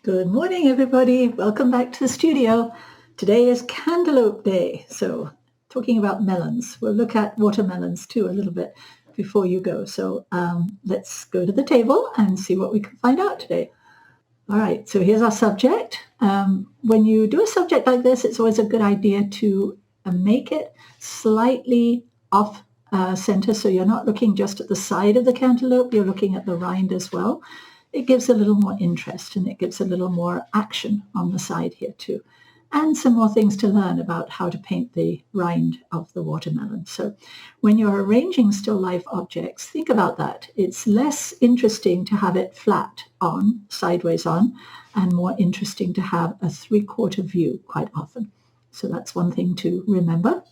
Good morning, everybody. Welcome back to the studio. Today is Cantaloupe Day, so talking about melons. We'll look at watermelons too a little bit before you go. So let's go to the table and see what we can find out today. All right, so here's our subject. When you do a subject like this, it's always a good idea to make it slightly off center, so you're not looking just at the side of the cantaloupe, you're looking at the rind as well. It gives a little more interest and it gives a little more action on the side here too. And some more things to learn about how to paint the rind of the watermelon. So when you're arranging still life objects, think about that. It's less interesting to have it flat on, sideways on, and more interesting to have a three-quarter view quite often. So that's one thing to remember.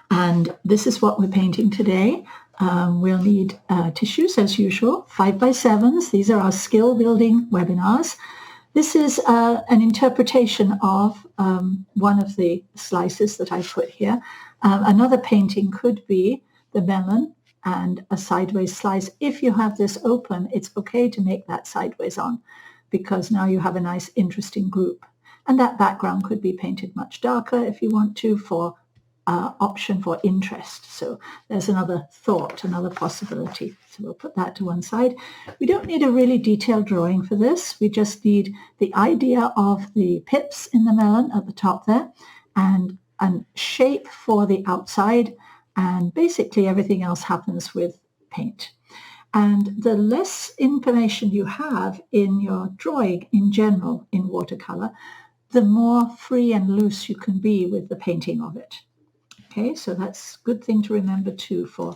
And this is what we're painting today. We'll need tissues as usual, 5x7s. These are our skill building webinars. This is an interpretation of one of the slices that I put here. Another painting could be the melon and a sideways slice. If you have this open, it's okay to make that sideways on because now you have a nice interesting group. And that background could be painted much darker if you want to for option for interest. So there's another thought, another possibility. So we'll put that to one side. We don't need a really detailed drawing for this. We just need the idea of the pips in the melon at the top there and a shape for the outside, and basically everything else happens with paint. And the less information you have in your drawing in general in watercolor, the more free and loose you can be with the painting of it. Okay, so that's a good thing to remember too for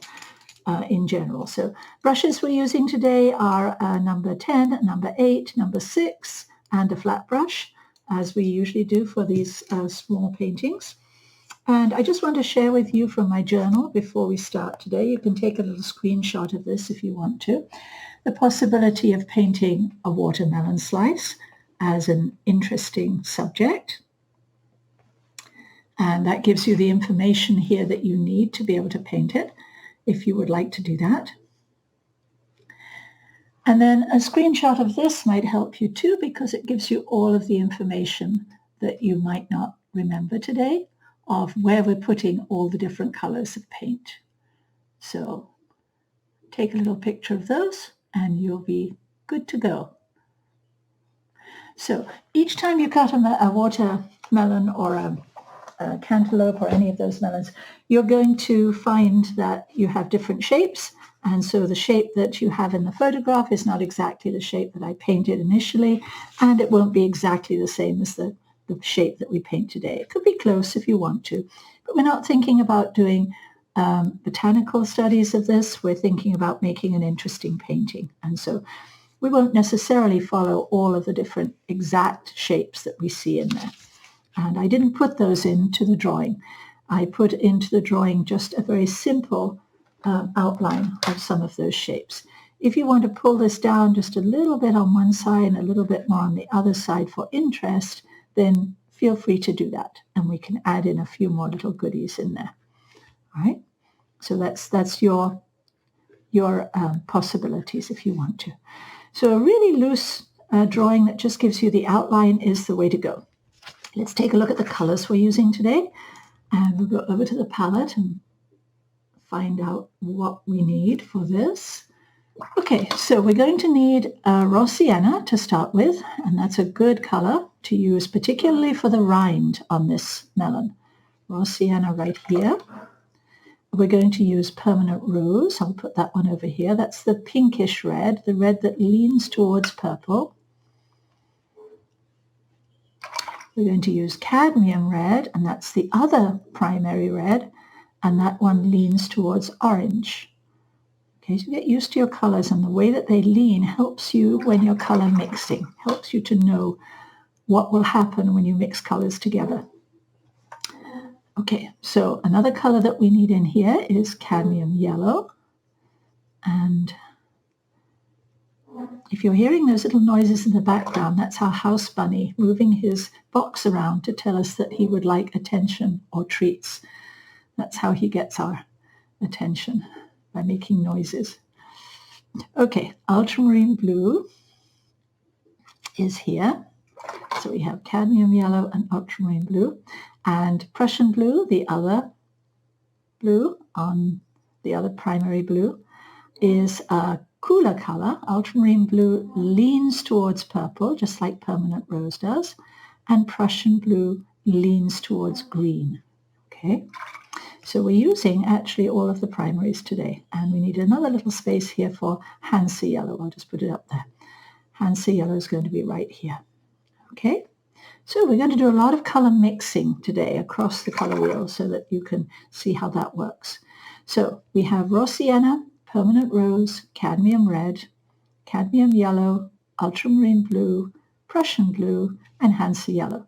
in general. So brushes we're using today are number 10, number 8, number 6, and a flat brush, as we usually do for these small paintings. And I just want to share with you from my journal before we start today. You can take a little screenshot of this if you want to. The possibility of painting a watermelon slice as an interesting subject. And that gives you the information here that you need to be able to paint it, if you would like to do that. And then a screenshot of this might help you too, because it gives you all of the information that you might not remember today of where we're putting all the different colors of paint. So take a little picture of those and you'll be good to go. So each time you cut a watermelon or a cantaloupe or any of those melons, you're going to find that you have different shapes. And so the shape that you have in the photograph is not exactly the shape that I painted initially, and it won't be exactly the same as the shape that we paint today. It could be close if you want to, but we're not thinking about doing botanical studies of this. We're thinking about making an interesting painting. And so we won't necessarily follow all of the different exact shapes that we see in there. And I didn't put those into the drawing. I put into the drawing just a very simple outline of some of those shapes. If you want to pull this down just a little bit on one side and a little bit more on the other side for interest, then feel free to do that. And we can add in a few more little goodies in there. All right? So that's your possibilities if you want to. So a really loose drawing that just gives you the outline is the way to go. Let's take a look at the colors we're using today, and we'll go over to the palette and find out what we need for this. Okay, so we're going to need raw sienna to start with, and that's a good color to use particularly for the rind on this melon. Raw sienna right here. We're going to use permanent rose. I'll put that one over here. That's the pinkish red, the red that leans towards purple. We're going to use cadmium red, and that's the other primary red, and that one leans towards orange. Okay, so get used to your colors, and the way that they lean helps you when you're color mixing, helps you to know what will happen when you mix colors together. Okay, so another color that we need in here is cadmium yellow, and if you're hearing those little noises in the background, that's our house bunny moving his box around to tell us that he would like attention or treats. That's how he gets our attention, by making noises. Okay, ultramarine blue. is here. So we have cadmium yellow and ultramarine blue, and Prussian blue, the other blue on the other primary blue, is a cooler color. Ultramarine blue leans towards purple, just like permanent rose does, and Prussian blue leans towards green. Okay, so we're using actually all of the primaries today, and we need another little space here for Hansa yellow. I'll just put it up there. Hansa yellow is going to be right here. Okay, so we're going to do a lot of color mixing today across the color wheel so that you can see how that works. So we have raw sienna, permanent rose, cadmium red, cadmium yellow, ultramarine blue, Prussian blue, and Hansa yellow.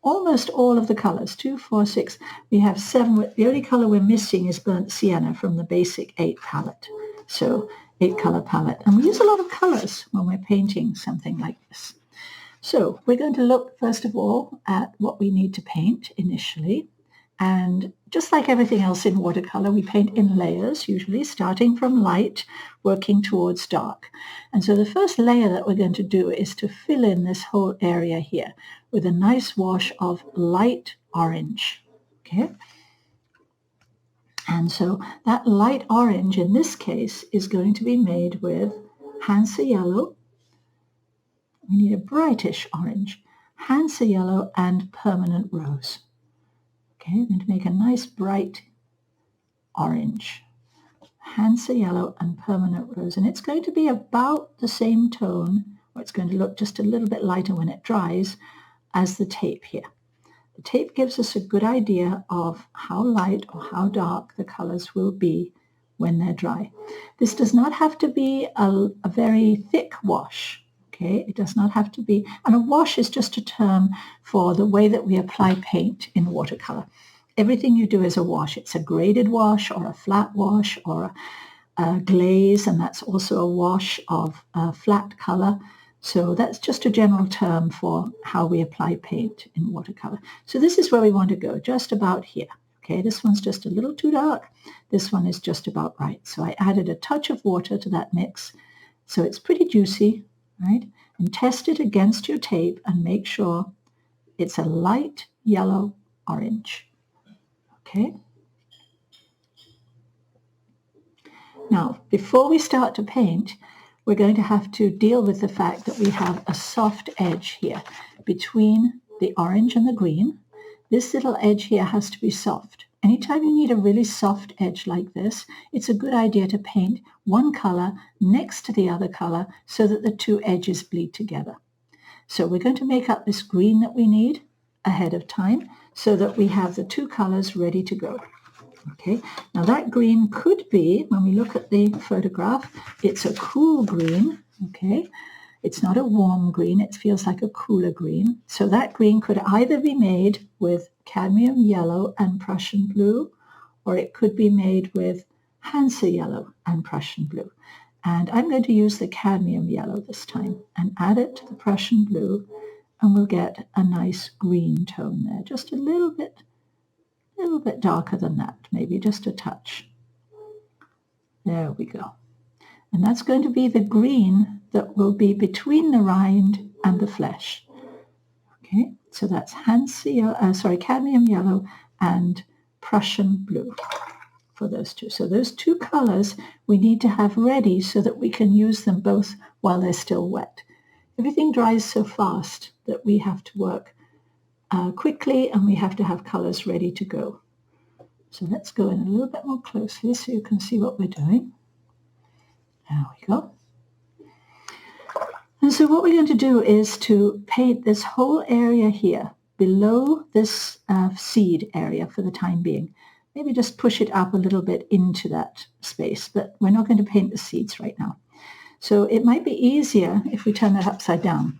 Almost all of the colors, 2, 4, 6, we have 7. The only color we're missing is burnt sienna from the basic 8 palette. So 8 color palette. And we use a lot of colors when we're painting something like this. So we're going to look first of all at what we need to paint initially. And just like everything else in watercolor, we paint in layers, usually starting from light, working towards dark. And so the first layer that we're going to do is to fill in this whole area here with a nice wash of light orange. Okay? And so that light orange in this case is going to be made with Hansa yellow. We need a brightish orange, Hansa yellow, and permanent rose. Okay, I'm going to make a nice bright orange, Hansa yellow and permanent rose. And it's going to be about the same tone, or it's going to look just a little bit lighter when it dries, as the tape here. The tape gives us a good idea of how light or how dark the colors will be when they're dry. This does not have to be a very thick wash. Okay, it does not have to be, and a wash is just a term for the way that we apply paint in watercolor. Everything you do is a wash. It's a graded wash or a flat wash or a glaze, and that's also a wash of flat color. So that's just a general term for how we apply paint in watercolor. So this is where we want to go, just about here. Okay, this one's just a little too dark. This one is just about right. So I added a touch of water to that mix. So it's pretty juicy. Right? And test it against your tape and make sure it's a light yellow orange. Okay? Now, before we start to paint, we're going to have to deal with the fact that we have a soft edge here between the orange and the green. This little edge here has to be soft. Anytime you need a really soft edge like this, it's a good idea to paint one color next to the other color so that the two edges bleed together. So we're going to make up this green that we need ahead of time so that we have the two colors ready to go. Okay, now that green could be, when we look at the photograph, it's a cool green. Okay, it's not a warm green, it feels like a cooler green. So that green could either be made with cadmium yellow and Prussian blue, or it could be made with Hansa yellow and Prussian blue. And I'm going to use the cadmium yellow this time and add it to the Prussian blue, and we'll get a nice green tone there, just a little bit darker than that, maybe just a touch. There we go. And that's going to be the green that will be between the rind and the flesh. Okay, so that's cadmium yellow and Prussian blue for those two. So those two colors we need to have ready so that we can use them both while they're still wet. Everything dries so fast that we have to work quickly, and we have to have colors ready to go. So let's go in a little bit more closely so you can see what we're doing. There we go. And so what we're going to do is to paint this whole area here below this seed area for the time being. Maybe just push it up a little bit into that space, but we're not going to paint the seeds right now. So it might be easier if we turn that upside down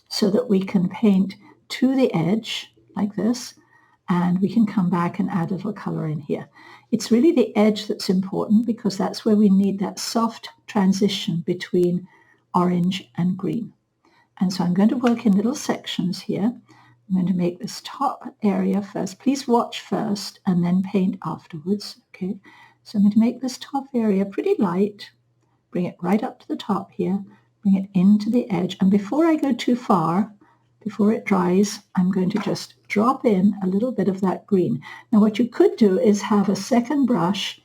so that we can paint to the edge like this, and we can come back and add a little color in here. It's really the edge that's important because that's where we need that soft transition between orange and green. And so I'm going to work in little sections here. I'm going to make this top area first. Please watch first and then paint afterwards. Okay, so I'm going to make this top area pretty light, bring it right up to the top here, bring it into the edge. And before I go too far, before it dries, I'm going to just drop in a little bit of that green. Now what you could do is have a second brush,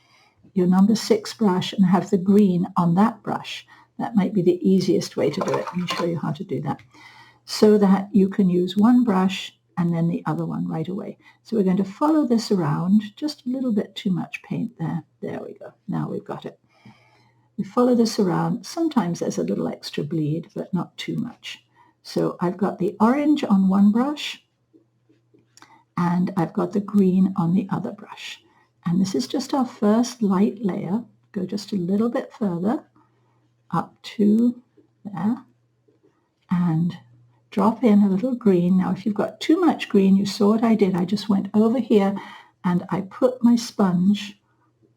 your number 6 brush, and have the green on that brush. That might be the easiest way to do it. Let me show you how to do that. So that you can use one brush and then the other one right away. So we're going to follow this around, just a little bit too much paint there. There we go. Now we've got it. We follow this around. Sometimes there's a little extra bleed, but not too much. So I've got the orange on one brush and I've got the green on the other brush. And this is just our first light layer. Go just a little bit further up to there and drop in a little green. Now if you've got too much green, you saw what I did. I just went over here and I put my sponge,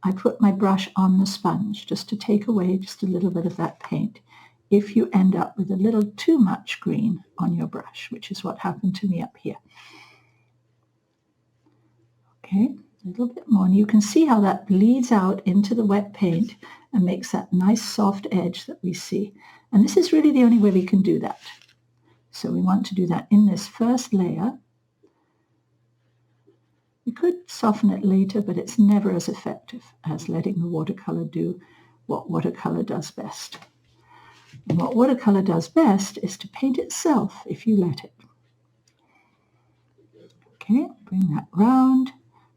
I put my brush on the sponge just to take away just a little bit of that paint. If you end up with a little too much green on your brush, which is what happened to me up here. Okay, a little bit more. And you can see how that bleeds out into the wet paint and makes that nice soft edge that we see. And this is really the only way we can do that. So we want to do that in this first layer. We could soften it later, but it's never as effective as letting the watercolor do what watercolor does best. And what watercolor does best is to paint itself if you let it. Okay, bring that round,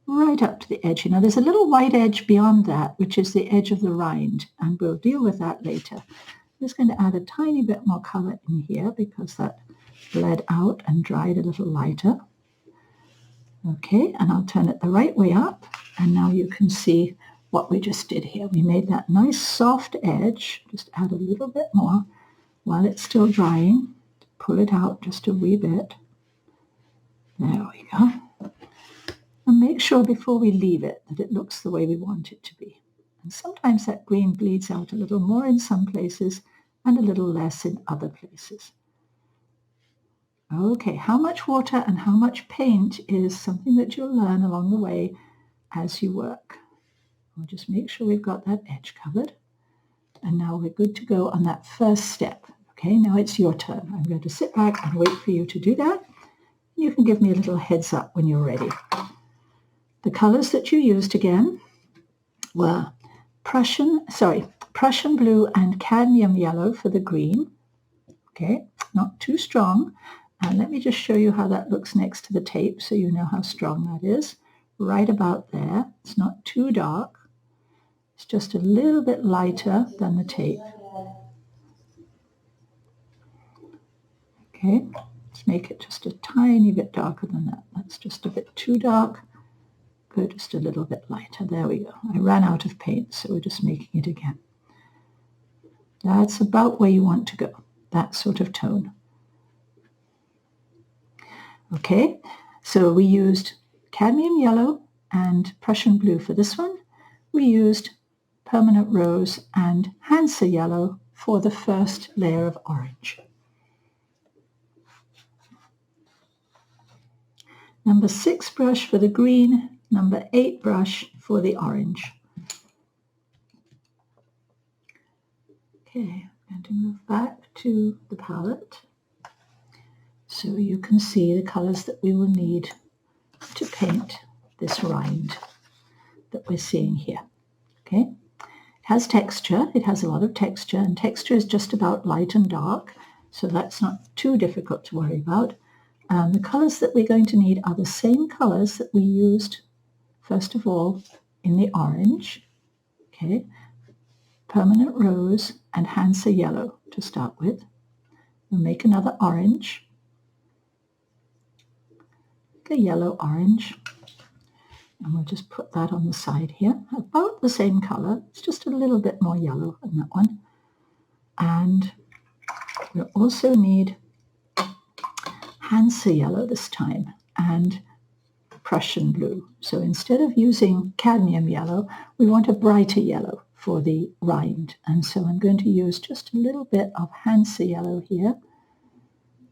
right up to the edge. You know, there's a little white edge beyond that, which is the edge of the rind, and we'll deal with that later. I'm just going to add a tiny bit more color in here because that bled out and dried a little lighter. Okay, and I'll turn it the right way up, and now you can see what we just did here. We made that nice soft edge. Just add a little bit more while it's still drying. Pull it out just a wee bit. There we go. And make sure before we leave it that it looks the way we want it to be. And sometimes that green bleeds out a little more in some places and a little less in other places. Okay, how much water and how much paint is something that you'll learn along the way as you work. We'll just make sure we've got that edge covered. And now we're good to go on that first step. Okay, now it's your turn. I'm going to sit back and wait for you to do that. You can give me a little heads up when you're ready. The colors that you used again were Prussian blue and cadmium yellow for the green. Okay, not too strong. And let me just show you how that looks next to the tape so you know how strong that is. Right about there. It's not too dark. It's just a little bit lighter than the tape. Okay, let's make it just a tiny bit darker than that. That's just a bit too dark. Go just a little bit lighter. There we go. I ran out of paint, so we're just making it again. That's about where you want to go, that sort of tone. Okay, so we used cadmium yellow and Prussian blue for this one. We used permanent rose and Hansa yellow for the first layer of orange. Number 6 brush for the green, number 8 brush for the orange. Okay, I'm going to move back to the palette so you can see the colors that we will need to paint this rind that we're seeing here. Okay, it has texture, it has a lot of texture, and texture is just about light and dark, so that's not too difficult to worry about. The colors that we're going to need are the same colors that we used first of all in the orange. Okay, permanent rose and Hansa yellow to start with. We'll make another orange, a yellow orange, and we'll just put that on the side here. About the same color, it's just a little bit more yellow than that one. And we'll also need Hansa yellow this time and Prussian blue. So instead of using cadmium yellow, we want a brighter yellow for the rind. And so I'm going to use just a little bit of Hansa yellow here.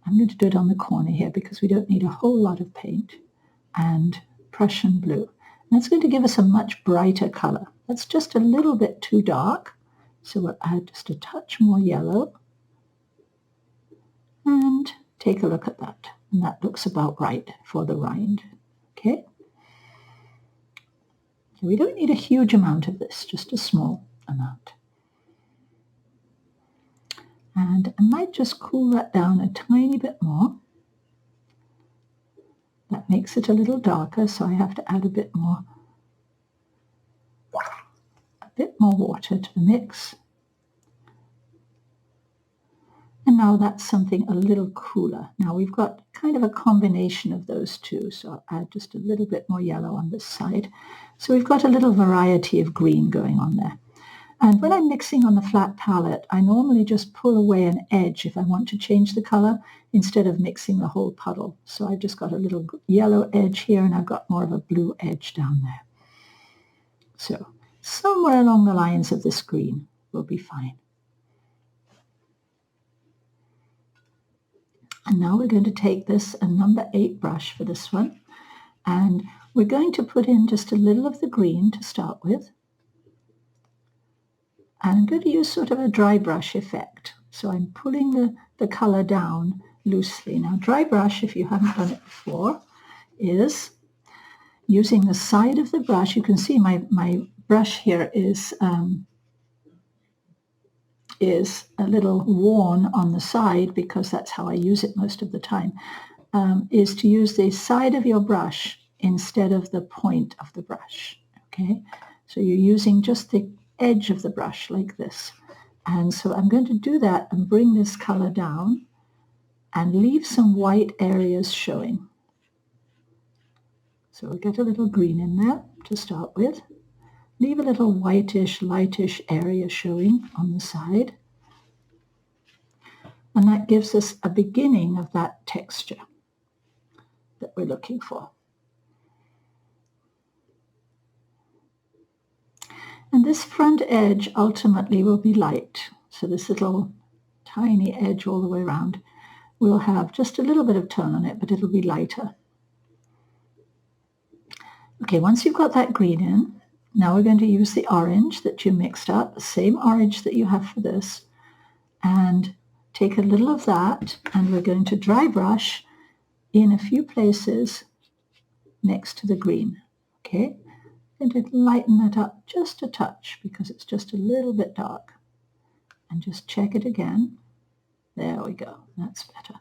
I'm going to do it on the corner here because we don't need a whole lot of paint, and Prussian blue. And that's going to give us a much brighter color. That's just a little bit too dark, so we'll add just a touch more yellow And take a look at that. And that looks about right for the rind. Okay? So we don't need a huge amount of this, just a small amount. And I might just cool that down a tiny bit more. That makes it a little darker, so I have to add a bit more water to the mix. And now that's something a little cooler. Now we've got kind of a combination of those two, so I'll add just a little bit more yellow on this side. So we've got a little variety of green going on there. And when I'm mixing on the flat palette, I normally just pull away an edge if I want to change the color instead of mixing the whole puddle. So I've just got a little yellow edge here and I've got more of a blue edge down there. So somewhere along the lines of this green will be fine. And now we're going to take this, a number 8 brush for this one, and we're going to put in just a little of the green to start with. And I'm going to use sort of a dry brush effect. So I'm pulling the color down loosely. Now dry brush, if you haven't done it before, is using the side of the brush. You can see my brush here is a little worn on the side because that's how I use it most of the time, is to use the side of your brush instead of the point of the brush. Okay, so you're using just the edge of the brush like this. And so I'm going to do that and bring this color down and leave some white areas showing. So we'll get a little green in there to start with. Leave a little whitish, lightish area showing on the side. And that gives us a beginning of that texture that we're looking for. And this front edge ultimately will be light. So this little tiny edge all the way around will have just a little bit of tone on it, but it'll be lighter. Okay, once you've got that green in, now we're going to use the orange that you mixed up, the same orange that you have for this, and take a little of that, and we're going to dry brush in a few places next to the green. Okay, I'm going to lighten that up just a touch because it's just a little bit dark. And just check it again. There we go, that's better.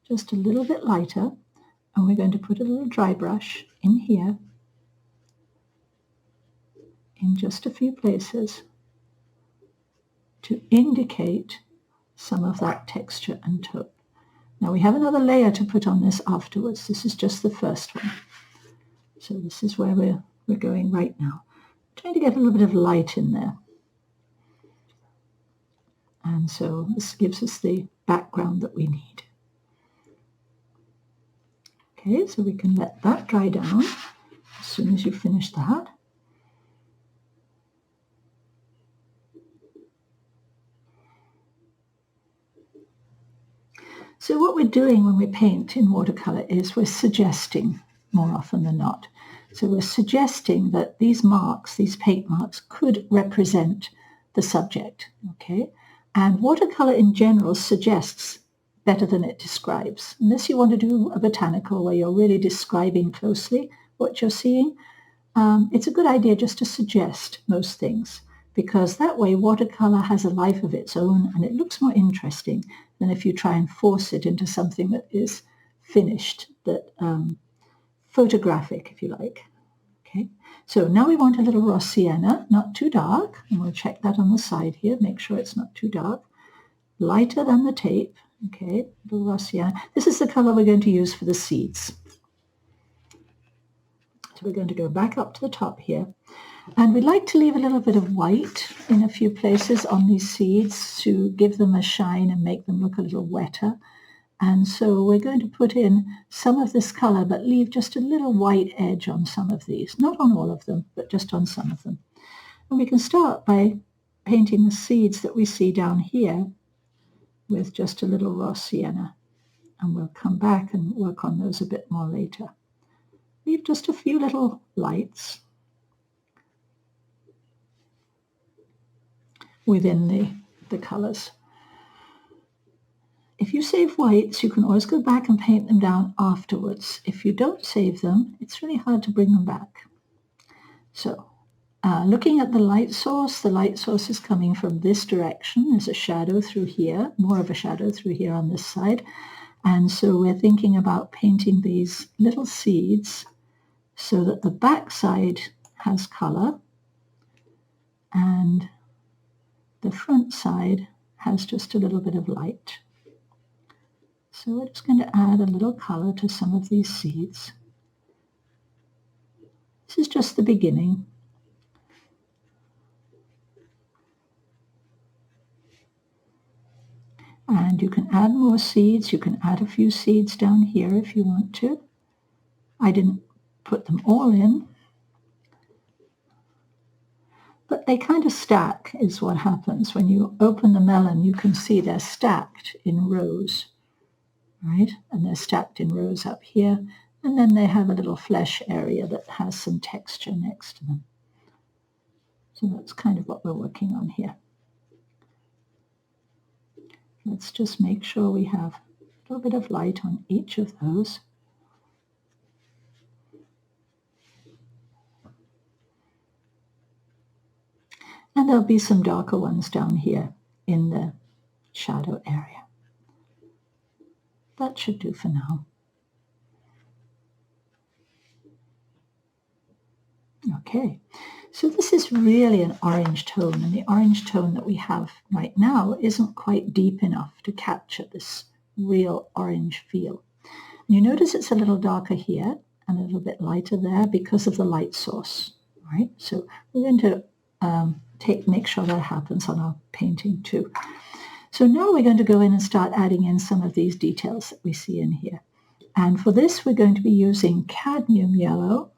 Just a little bit lighter, and we're going to put a little dry brush in here in just a few places to indicate some of that texture and tone. Now we have another layer to put on this afterwards. This is just the first one. So this is where we're going right now. I'm trying to get a little bit of light in there. And so this gives us the background that we need. Okay, so we can let that dry down as soon as you finish that. So what we're doing when we paint in watercolor is we're suggesting more often than not. So we're suggesting that these marks, these paint marks, could represent the subject, okay? And watercolor in general suggests better than it describes. Unless you want to do a botanical where you're really describing closely what you're seeing, it's a good idea just to suggest most things, because that way watercolor has a life of its own and it looks more interesting than if you try and force it into something that is finished, that photographic, if you like. Okay, so now we want a little raw sienna, not too dark, and we'll check that on the side here, make sure it's not too dark. Lighter than the tape, okay, little raw sienna. This is the color we're going to use for the seeds. So we're going to go back up to the top here. And we'd like to leave a little bit of white in a few places on these seeds to give them a shine and make them look a little wetter. And so we're going to put in some of this color, but leave just a little white edge on some of these. Not on all of them, but just on some of them. And we can start by painting the seeds that we see down here with just a little raw sienna. And we'll come back and work on those a bit more later. Leave just a few little lights within the colors. if you save whites, you can always go back and paint them down afterwards. If you don't save them, it's really hard to bring them back. So looking at the light source is coming from this direction. There's a shadow through here, more of a shadow through here on this side. And so we're thinking about painting these little seeds so that the back side has color and the front side has just a little bit of light. So we're just going to add a little color to some of these seeds. This is just the beginning. And you can add more seeds. You can add a few seeds down here if you want to. I didn't put them all in, but they kind of stack is what happens. When you open the melon, you can see they're stacked in rows, right? And they're stacked in rows up here. And then they have a little flesh area that has some texture next to them. So that's kind of what we're working on here. Let's just make sure we have a little bit of light on each of those. And there'll be some darker ones down here in the shadow area. That should do for now. Okay, so this is really an orange tone, and the orange tone that we have right now isn't quite deep enough to capture this real orange feel. And you notice it's a little darker here and a little bit lighter there because of the light source, right? So we're going to make sure that happens on our painting too. So now we're going to go in and start adding in some of these details that we see in here. And for this, we're going to be using cadmium yellow.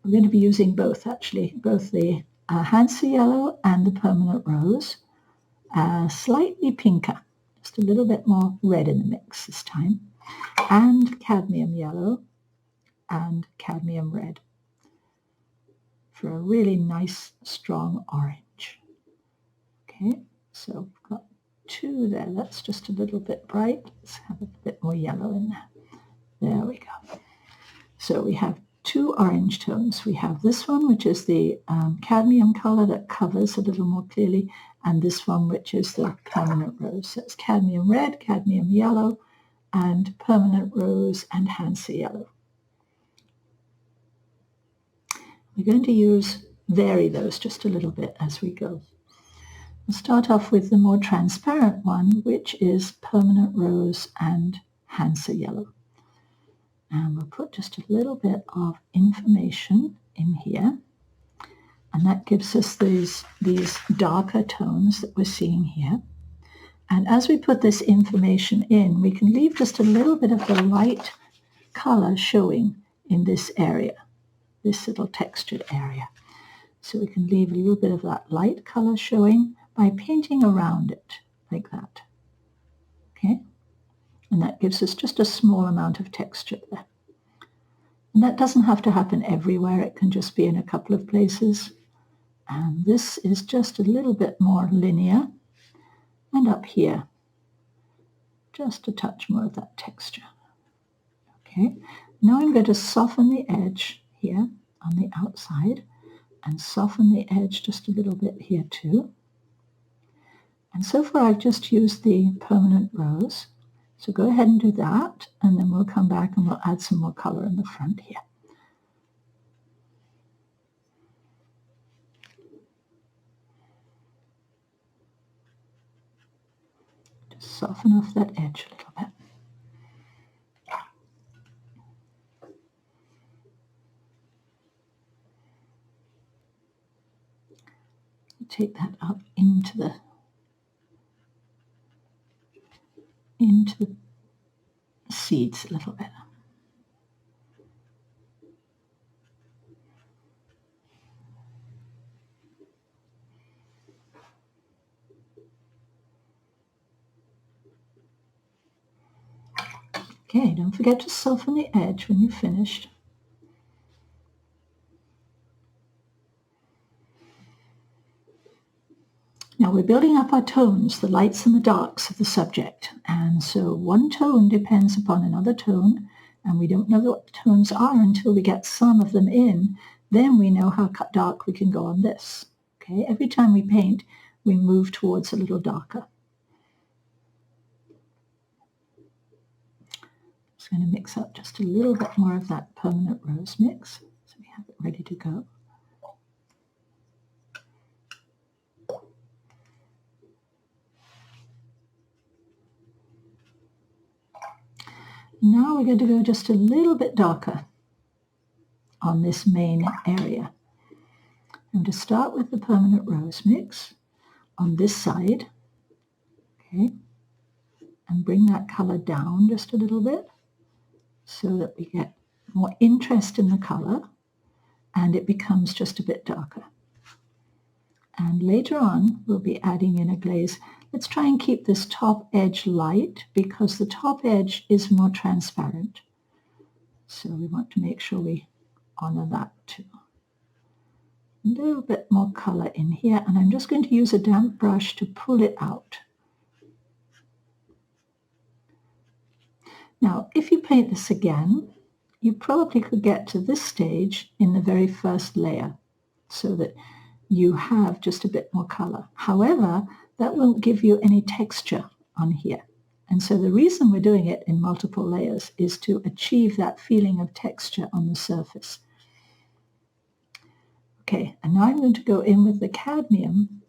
We're going to be using both, actually, both the Hansa yellow and the permanent rose, slightly pinker, just a little bit more red in the mix this time, and cadmium yellow and cadmium red for a really nice, strong orange. Okay, so we've got two there. That's just a little bit bright. Let's have a bit more yellow in there. There we go. So we have two orange tones. We have this one, which is the cadmium color that covers a little more clearly, and this one, which is the permanent rose. So it's cadmium red, cadmium yellow, and permanent rose and Hansa yellow. We're going to vary those just a little bit as we go. We'll start off with the more transparent one, which is permanent rose and Hansa yellow. And we'll put just a little bit of information in here. And that gives us these darker tones that we're seeing here. And as we put this information in, we can leave just a little bit of the light color showing in this area, this little textured area. So we can leave a little bit of that light color showing by painting around it like that. Okay? And that gives us just a small amount of texture there. And that doesn't have to happen everywhere. It can just be in a couple of places. And this is just a little bit more linear. And up here, just a touch more of that texture. Okay, now I'm going to soften the edge here on the outside and soften the edge just a little bit here too. And so far I've just used the permanent rose. So go ahead and do that, and then we'll come back and we'll add some more color in the front here. Just soften off that edge a little bit. Take that up into the seeds a little bit. Okay, don't forget to soften the edge when you've finished. Now we're building up our tones, the lights and the darks of the subject. And so one tone depends upon another tone, and we don't know what the tones are until we get some of them in. Then we know how dark we can go on this. Okay, every time we paint, we move towards a little darker. Just going to mix up just a little bit more of that permanent rose mix, so we have it ready to go. Now we're going to go just a little bit darker on this main area. I'm going to start with the permanent rose mix on this side, okay, and bring that color down just a little bit so that we get more interest in the color and it becomes just a bit darker. And later on, we'll be adding in a glaze. Let's try and keep this top edge light because the top edge is more transparent. So we want to make sure we honor that too. A little bit more color in here, and I'm just going to use a damp brush to pull it out. Now, if you paint this again, you probably could get to this stage in the very first layer so that you have just a bit more color. However, that won't give you any texture on here. And so the reason we're doing it in multiple layers is to achieve that feeling of texture on the surface. Okay, and now I'm going to go in with the cadmium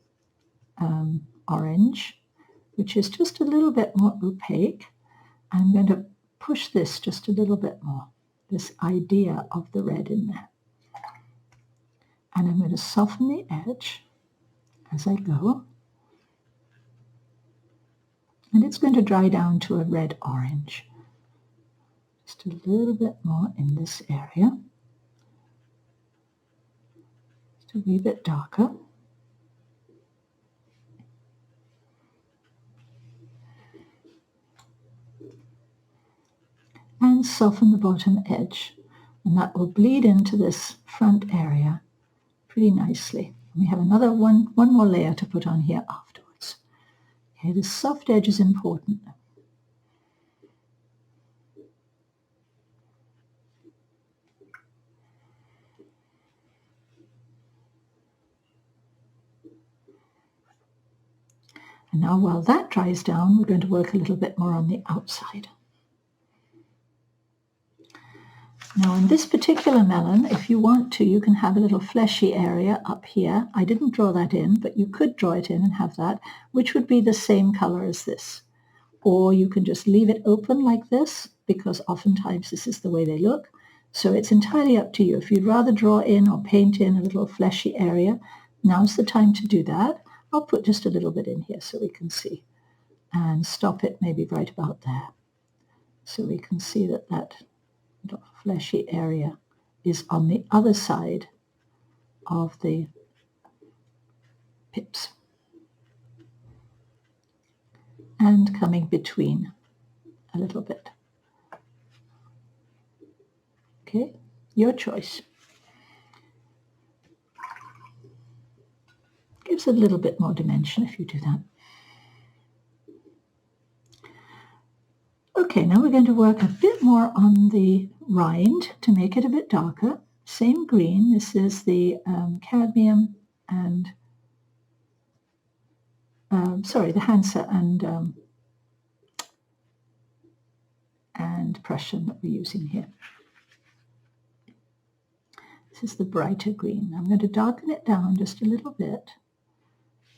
orange, which is just a little bit more opaque. I'm going to push this just a little bit more, this idea of the red in there. And I'm going to soften the edge as I go. And it's going to dry down to a red-orange. Just a little bit more in this area. Just a wee bit darker. And soften the bottom edge. And that will bleed into this front area pretty nicely. We have another one more layer to put on here afterwards. Okay, the soft edge is important. And now while that dries down, we're going to work a little bit more on the outside. Now in this particular melon, if you want to, you can have a little fleshy area up here. I didn't draw that in, but you could draw it in and have that, which would be the same color as this. Or you can just leave it open like this, because oftentimes this is the way they look. So it's entirely up to you. If you'd rather draw in or paint in a little fleshy area, now's the time to do that. I'll put just a little bit in here so we can see. And stop it maybe right about there. So we can see that that little fleshy area is on the other side of the pips. And coming between a little bit. Okay, your choice. Gives a little bit more dimension if you do that. Okay, now we're going to work a bit more on the rind to make it a bit darker. Same green. This is the cadmium and the Hansa and Prussian that we're using here. This is the brighter green. I'm going to darken it down just a little bit.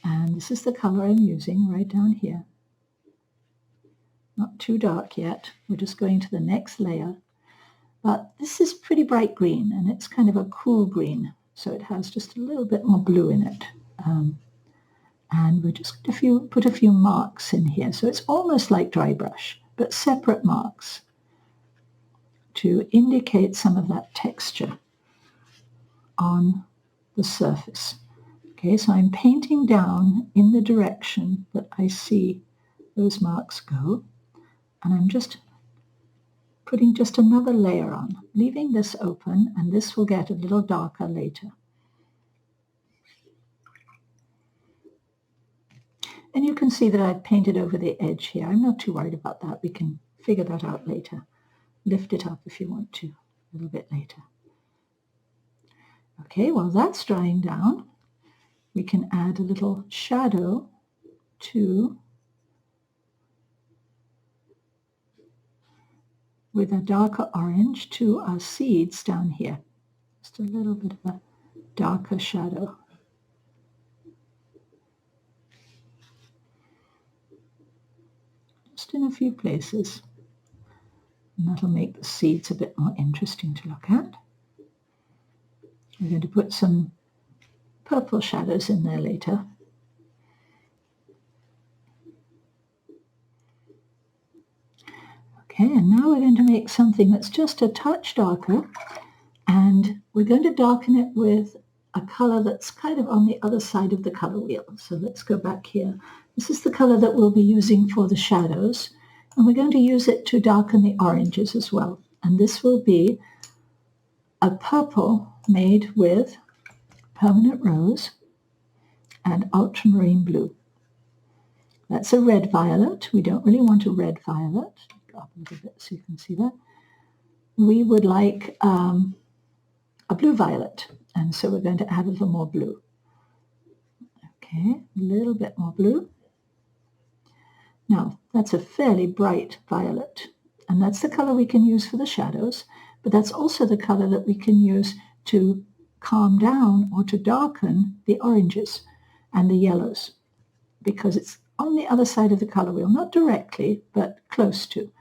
And this is the color I'm using right down here. Not too dark yet. We're just going to the next layer. But this is pretty bright green, and it's kind of a cool green. So it has just a little bit more blue in it. And we're just going to put a few marks in here. So it's almost like dry brush, but separate marks to indicate some of that texture on the surface. Okay, so I'm painting down in the direction that I see those marks go, and I'm just putting just another layer on, leaving this open, and this will get a little darker later. And you can see that I've painted over the edge here. I'm not too worried about that. We can figure that out later. Lift it up if you want to, a little bit later. Okay, while that's drying down, we can add a little shadow with a darker orange to our seeds down here. Just a little bit of a darker shadow. Just in a few places. And that'll make the seeds a bit more interesting to look at. We're going to put some purple shadows in there later. Okay, and now we're going to make something that's just a touch darker, and we're going to darken it with a color that's kind of on the other side of the color wheel. So let's go back here. This is the color that we'll be using for the shadows, and we're going to use it to darken the oranges as well. And this will be a purple made with permanent rose and ultramarine blue. That's a red violet. We don't really want a red violet. Go up a little bit so you can see that. We would like a blue violet, and so we're going to add a little more blue. Okay, a little bit more blue. Now, that's a fairly bright violet, and that's the color we can use for the shadows, but that's also the color that we can use to calm down or to darken the oranges and the yellows, because it's on the other side of the color wheel, not directly, but close to.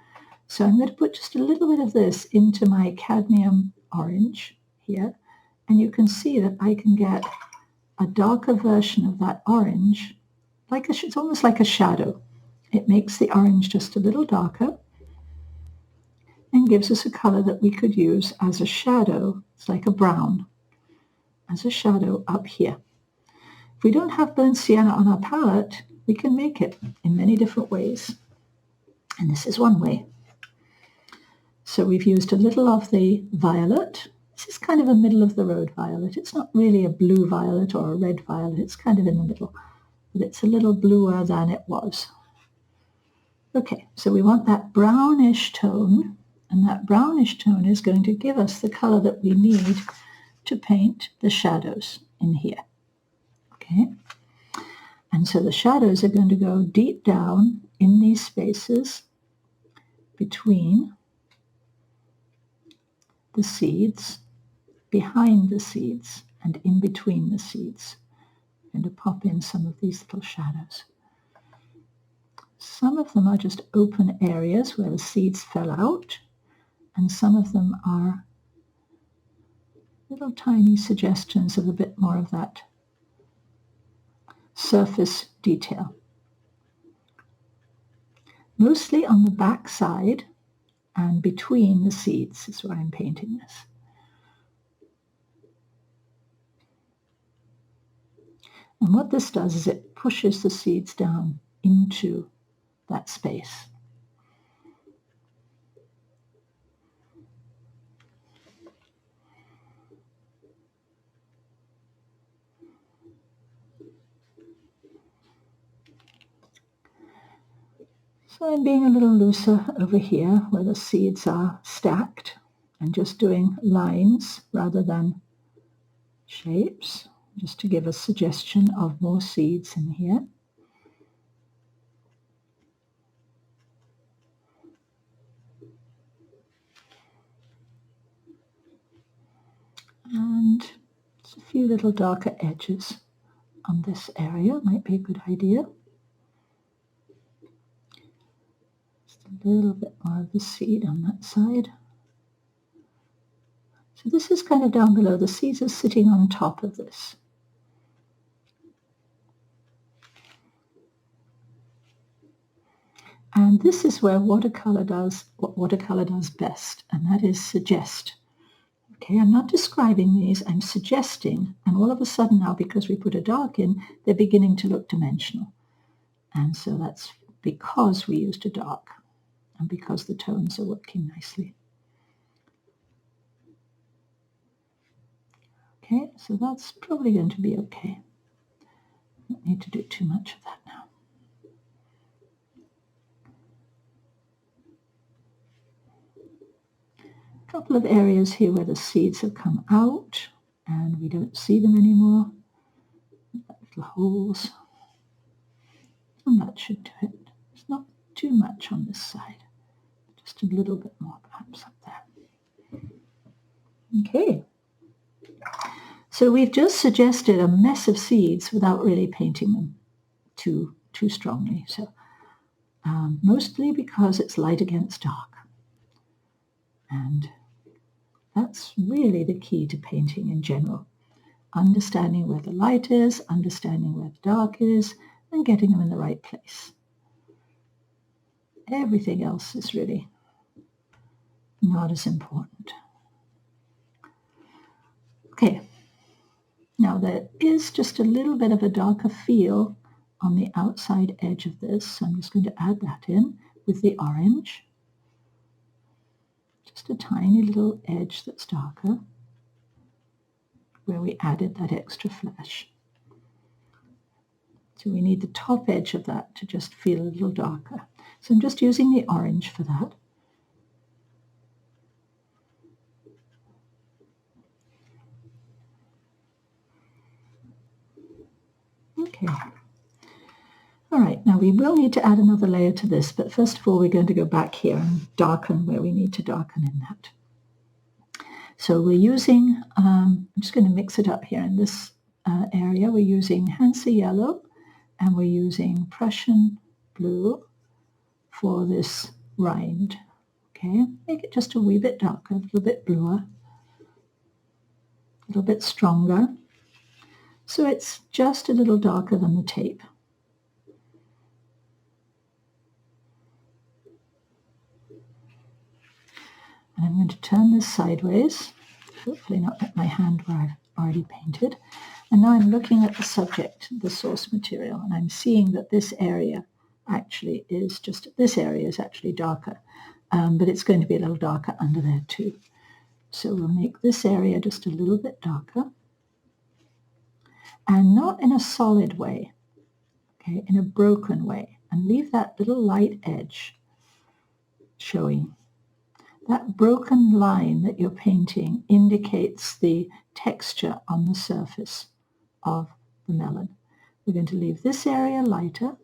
So I'm going to put just a little bit of this into my cadmium orange here, and you can see that I can get a darker version of that orange, it's almost like a shadow. It makes the orange just a little darker and gives us a color that we could use as a shadow. It's like a brown, as a shadow up here. If we don't have burnt sienna on our palette, we can make it in many different ways. And this is one way. So we've used a little of the violet. This is kind of a middle of the road violet. It's not really a blue violet or a red violet. It's kind of in the middle, but it's a little bluer than it was. Okay, so we want that brownish tone, and that brownish tone is going to give us the color that we need to paint the shadows in here. Okay, and so the shadows are going to go deep down in these spaces between the seeds, behind the seeds, and in between the seeds. I'm going to pop in some of these little shadows. Some of them are just open areas where the seeds fell out, and some of them are little tiny suggestions of a bit more of that surface detail. Mostly on the back side and between the seeds is where I'm painting this. And what this does is it pushes the seeds down into that space. So I'm being a little looser over here where the seeds are stacked and just doing lines rather than shapes, just to give a suggestion of more seeds in here. And just a few little darker edges on this area might be a good idea. Just a little bit more of the seed on that side. So this is kind of down below. The seeds are sitting on top of this. And this is where watercolor does what watercolor does best, and that is suggest. Okay, I'm not describing these, I'm suggesting, and all of a sudden now, because we put a dark in, they're beginning to look dimensional. And so that's because we used a dark and because the tones are working nicely. Okay, so that's probably going to be okay. Don't need to do too much of that now. A couple of areas here where the seeds have come out and we don't see them anymore. Little holes. And that should do it. It's not too much on this side. Just a little bit more perhaps up there. Okay. So we've just suggested a mess of seeds without really painting them too strongly. So mostly because it's light against dark. And that's really the key to painting in general. Understanding where the light is, understanding where the dark is, and getting them in the right place. Everything else is really not as important. Okay, now there is just a little bit of a darker feel on the outside edge of this, so I'm just going to add that in with the orange. Just a tiny little edge that's darker where we added that extra flesh. So we need the top edge of that to just feel a little darker. So I'm just using the orange for that. Okay. All right, now we will need to add another layer to this, but first of all we're going to go back here and darken where we need to darken in that. So we're using, I'm just going to mix it up here in this area. We're using Hansa yellow and we're using Prussian blue for this rind. Okay, make it just a wee bit darker, a little bit bluer, a little bit stronger. So it's just a little darker than the tape. And I'm going to turn this sideways, hopefully not at my hand where I've already painted. And now I'm looking at the subject, the source material, and I'm seeing that this area actually is actually darker, but it's going to be a little darker under there too. So we'll make this area just a little bit darker, and not in a solid way, okay, in a broken way, and leave that little light edge showing. That broken line that you're painting indicates the texture on the surface of the melon. We're going to leave this area lighter,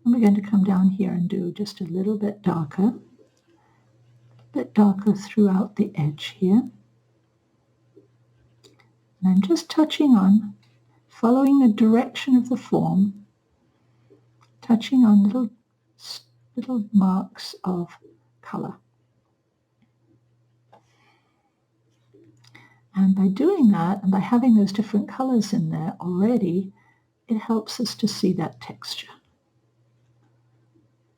and we're going to come down here and do just a little bit darker throughout the edge here. And I'm just touching on, following the direction of the form, touching on little marks of colour. And by doing that, and by having those different colours in there already, it helps us to see that texture.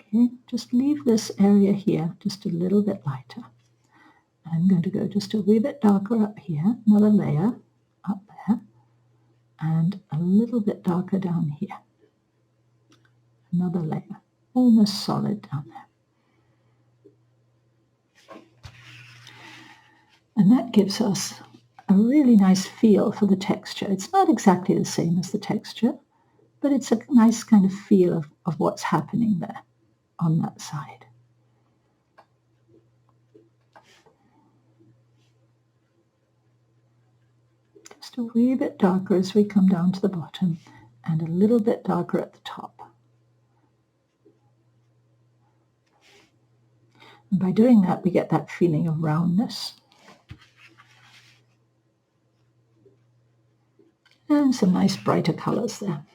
Okay, just leave this area here just a little bit lighter. And I'm going to go just a wee bit darker up here, another layer up there, and a little bit darker down here. Another layer, almost solid down there. And that gives us a really nice feel for the texture. It's not exactly the same as the texture, but it's a nice kind of feel of what's happening there on that side. Just a wee bit darker as we come down to the bottom, and a little bit darker at the top. And by doing that, we get that feeling of roundness. And some nice brighter colours there.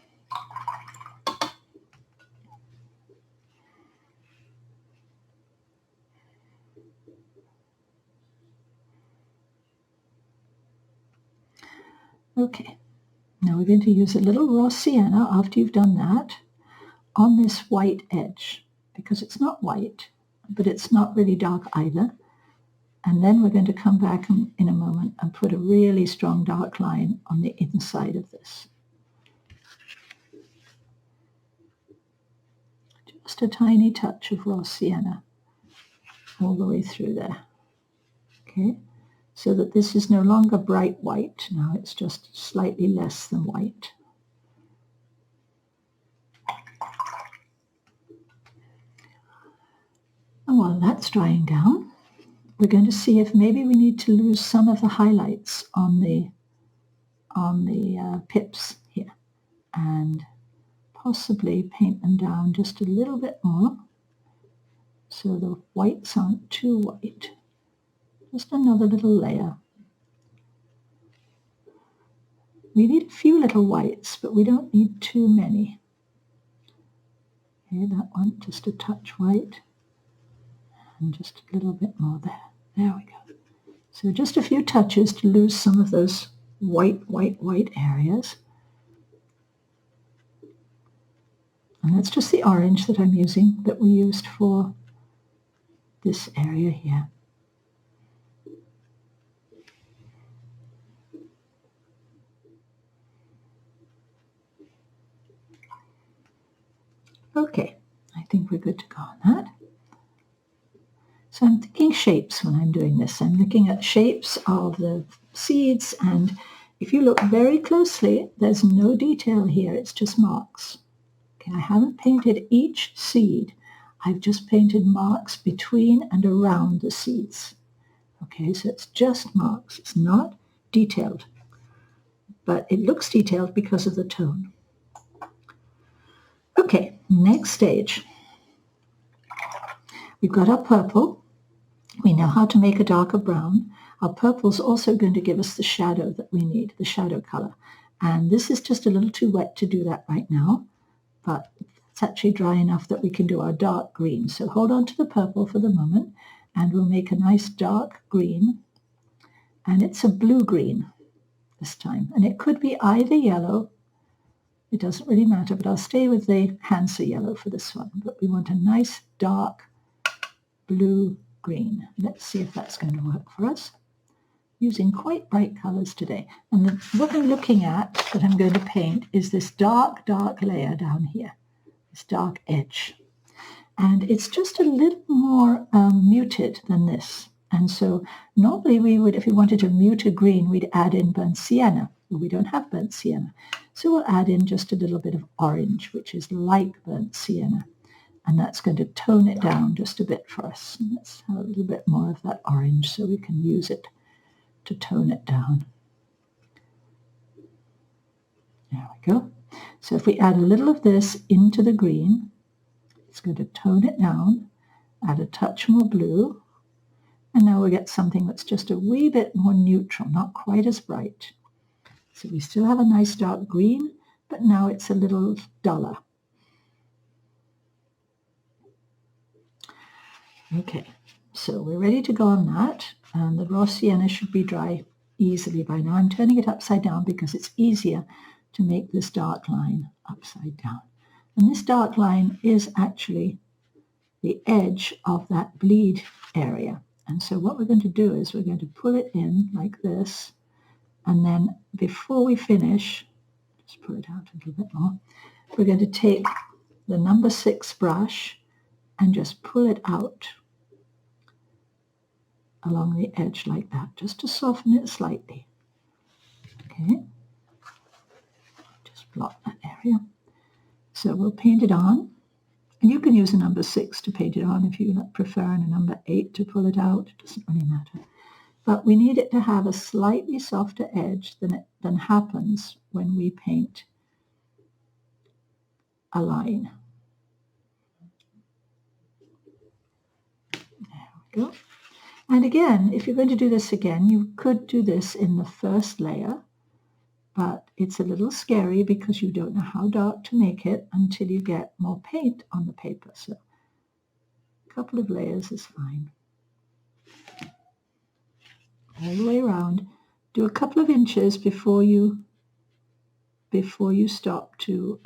Okay, now we're going to use a little raw sienna after you've done that on this white edge, because it's not white, but it's not really dark either. And then we're going to come back in a moment and put a really strong dark line on the inside of this. Just a tiny touch of raw sienna all the way through there. Okay, so that this is no longer bright white. Now it's just slightly less than white. And while that's drying down, we're going to see if maybe we need to lose some of the highlights on the pips here, and possibly paint them down just a little bit more so the whites aren't too white. Just another little layer. We need a few little whites, but we don't need too many. Okay, that one, just a touch white, and just a little bit more there. There we go. So just a few touches to lose some of those white areas. And that's just the orange that I'm using, that we used for this area here. Okay, I think we're good to go on that. So I'm thinking shapes when I'm doing this. I'm looking at shapes of the seeds, and if you look very closely, there's no detail here, it's just marks. Okay, I haven't painted each seed. I've just painted marks between and around the seeds. Okay, so it's just marks. It's not detailed, but it looks detailed because of the tone. Okay, next stage. We've got our purple. We know how to make a darker brown. Our purple is also going to give us the shadow that we need, the shadow color. And this is just a little too wet to do that right now, but it's actually dry enough that we can do our dark green. So hold on to the purple for the moment, and we'll make a nice dark green. And it's a blue-green this time. And it could be either yellow. It doesn't really matter, but I'll stay with the Hansa yellow for this one. But we want a nice dark blue-green. Let's see if that's going to work for us. Using quite bright colors today. And what I'm looking at, that I'm going to paint, is this dark layer down here, this dark edge. And it's just a little more muted than this. And so normally we would, if we wanted to mute a green, we'd add in burnt sienna. Well, we don't have burnt sienna. So we'll add in just a little bit of orange, which is like burnt sienna. And that's going to tone it down just a bit for us. And let's have a little bit more of that orange so we can use it to tone it down. There we go. So if we add a little of this into the green, it's going to tone it down, add a touch more blue, and now we get something that's just a wee bit more neutral, not quite as bright. So we still have a nice dark green, but now it's a little duller. Okay, so we're ready to go on that, and the raw sienna should be dry easily by now. I'm turning it upside down because it's easier to make this dark line upside down. And this dark line is actually the edge of that bleed area. And so what we're going to do is we're going to pull it in like this, and then before we finish, just pull it out a little bit more, we're going to take the number 6 brush and just pull it out along the edge like that, just to soften it slightly. Okay, just block that area. So we'll paint it on, and you can use a number 6 to paint it on if you prefer, and a number 8 to pull it out. It doesn't really matter. But we need it to have a slightly softer edge than happens when we paint a line. There we go. And again, if you're going to do this again, you could do this in the first layer, but it's a little scary because you don't know how dark to make it until you get more paint on the paper. So a couple of layers is fine. All the way around. Do a couple of inches before you stop to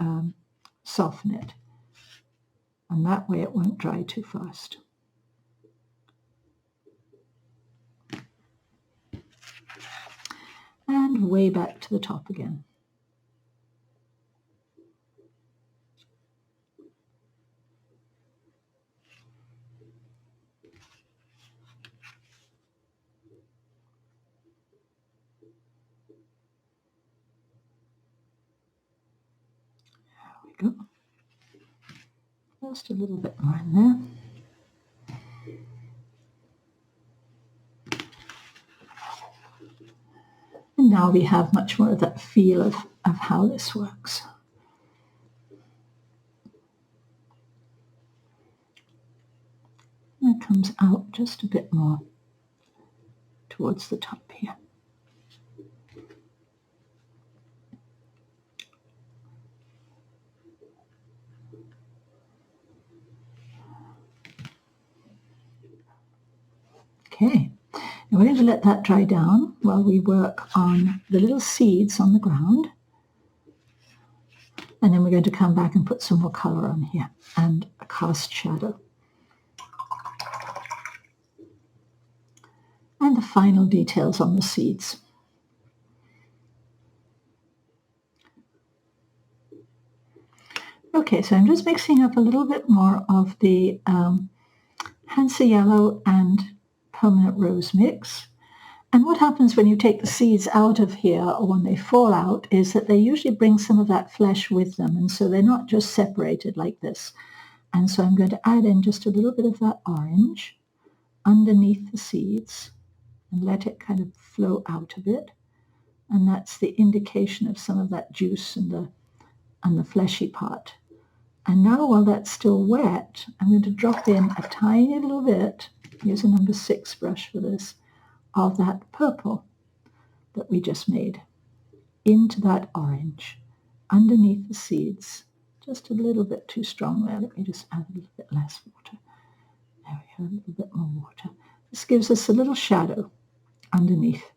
soften it. And that way it won't dry too fast. And way back to the top again. There we go. Just a little bit more in there. And now we have much more of that feel of how this works. That comes out just a bit more towards the top here. Okay, now we're going to let that dry down while we work on the little seeds on the ground. And then we're going to come back and put some more color on here and a cast shadow. And the final details on the seeds. Okay, so I'm just mixing up a little bit more of the Hansa Yellow and Permanent Rose mix. And what happens when you take the seeds out of here, or when they fall out, is that they usually bring some of that flesh with them, and so they're not just separated like this. And so I'm going to add in just a little bit of that orange underneath the seeds and let it kind of flow out a bit. And that's the indication of some of that juice and the fleshy part. And now, while that's still wet, I'm going to drop in a tiny little bit, use a number 6 brush for this, of that purple that we just made into that orange underneath the seeds. Just a little bit too strong there. Let me just add a little bit less water. There we go, a little bit more water. This gives us a little shadow underneath.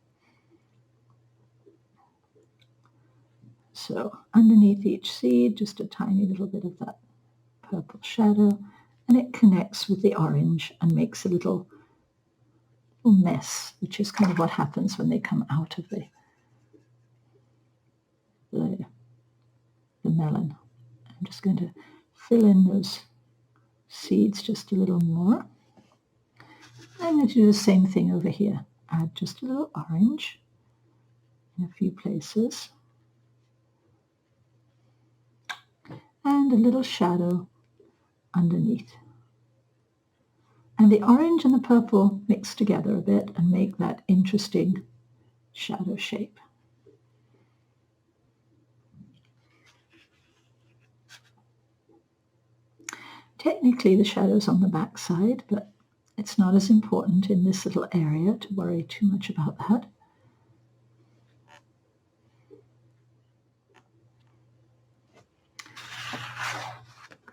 So underneath each seed, just a tiny little bit of that purple shadow, and it connects with the orange and makes a little mess, which is kind of what happens when they come out of the melon. I'm just going to fill in those seeds just a little more. I'm going to do the same thing over here. Add just a little orange in a few places. And a little shadow underneath. And the orange and the purple mix together a bit and make that interesting shadow shape. Technically the shadow's on the back side, but it's not as important in this little area to worry too much about that.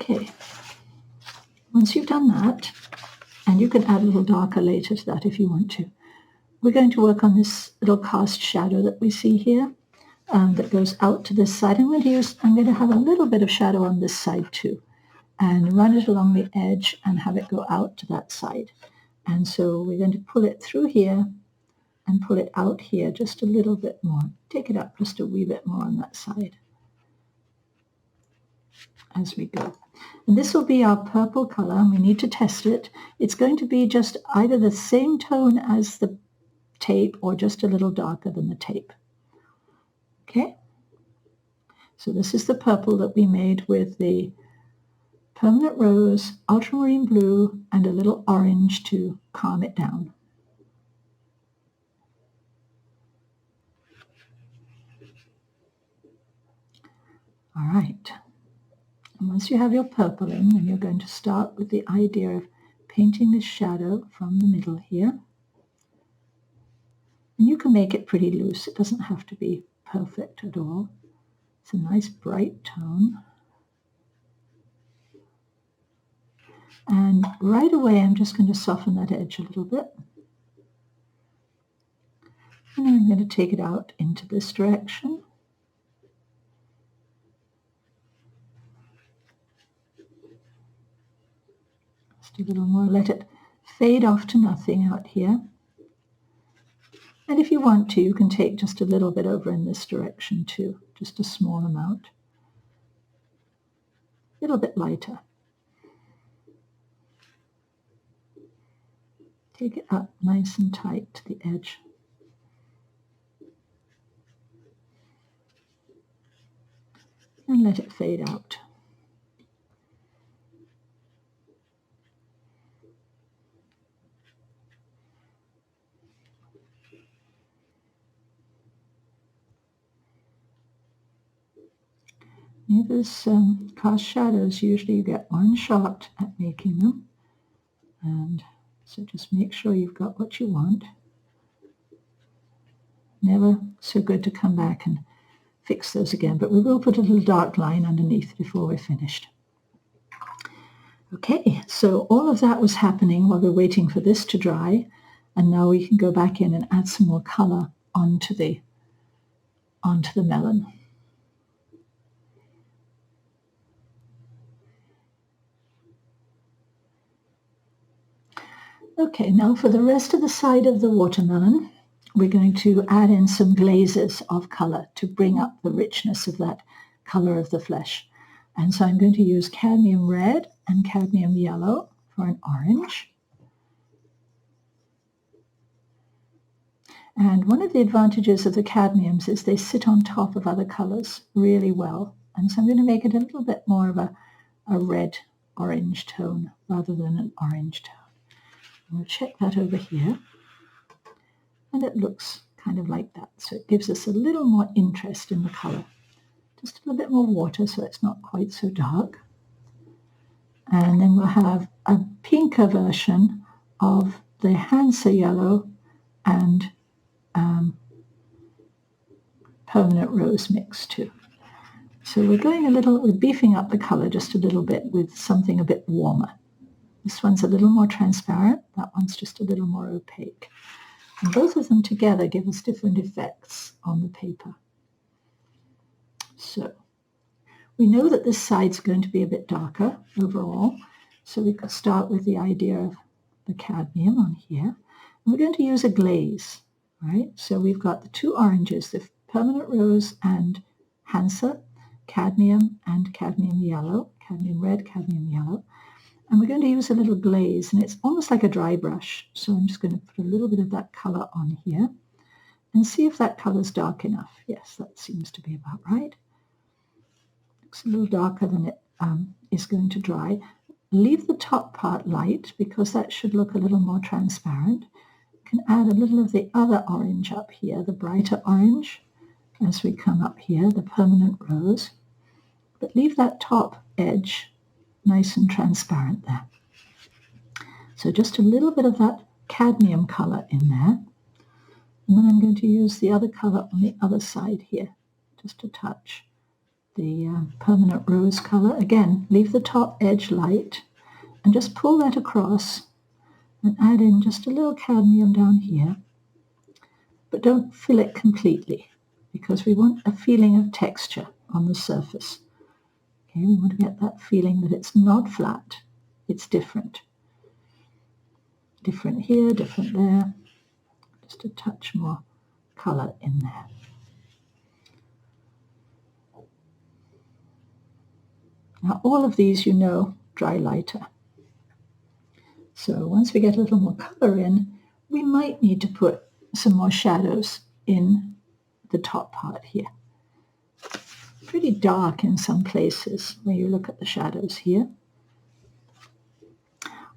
Okay, once you've done that, and you can add a little darker later to that if you want to, we're going to work on this little cast shadow that we see here that goes out to this side. I'm going to have a little bit of shadow on this side too, and run it along the edge and have it go out to that side. And so we're going to pull it through here and pull it out here just a little bit more. Take it up just a wee bit more on that side as we go. And this will be our purple color, and we need to test it. It's going to be just either the same tone as the tape or just a little darker than the tape. Okay? So this is the purple that we made with the Permanent Rose, Ultramarine Blue, and a little orange to calm it down. All right. And once you have your purple in, then you're going to start with the idea of painting this shadow from the middle here. And you can make it pretty loose. It doesn't have to be perfect at all. It's a nice bright tone. And right away, I'm just going to soften that edge a little bit. And then I'm going to take it out into this direction. Just a little more. Let it fade off to nothing out here. And if you want to, you can take just a little bit over in this direction too, just a small amount. A little bit lighter. Take it up nice and tight to the edge. And let it fade out. These cast shadows, usually you get one shot at making them, and so just make sure you've got what you want. Never so good to come back and fix those again, but we will put a little dark line underneath before we're finished. Okay, so all of that was happening while we're waiting for this to dry, and now we can go back in and add some more color onto the melon. Okay, now for the rest of the side of the watermelon, we're going to add in some glazes of color to bring up the richness of that color of the flesh. And so I'm going to use cadmium red and cadmium yellow for an orange. And one of the advantages of the cadmiums is they sit on top of other colors really well. And so I'm going to make it a little bit more of a red-orange tone rather than an orange tone. We'll check that over here, and it looks kind of like that. So it gives us a little more interest in the color. Just a little bit more water so it's not quite so dark. And then we'll have a pinker version of the Hansa yellow and permanent rose mix too. So we're beefing up the color just a little bit with something a bit warmer. This one's a little more transparent, that one's just a little more opaque. And both of them together give us different effects on the paper. So we know that this side's going to be a bit darker overall, so we could start with the idea of the cadmium on here. And we're going to use a glaze, right? So we've got the two oranges, the permanent rose and Hansa, cadmium and cadmium yellow, cadmium red, cadmium yellow. And we're going to use a little glaze, and it's almost like a dry brush. So I'm just going to put a little bit of that color on here and see if that color is dark enough. Yes, that seems to be about right. Looks a little darker than it is going to dry. Leave the top part light because that should look a little more transparent. You can add a little of the other orange up here, the brighter orange, as we come up here, the permanent rose. But leave that top edge nice and transparent there. So just a little bit of that cadmium color in there. And then I'm going to use the other color on the other side here, just a touch. The permanent rose color. Again, leave the top edge light and just pull that across and add in just a little cadmium down here. But don't fill it completely because we want a feeling of texture on the surface. Okay, we want to get that feeling that it's not flat, it's different. Different here, different there. Just a touch more color in there. Now all of these, you know, dry lighter. So once we get a little more color in, we might need to put some more shadows in the top part here. Pretty dark in some places where you look at the shadows here.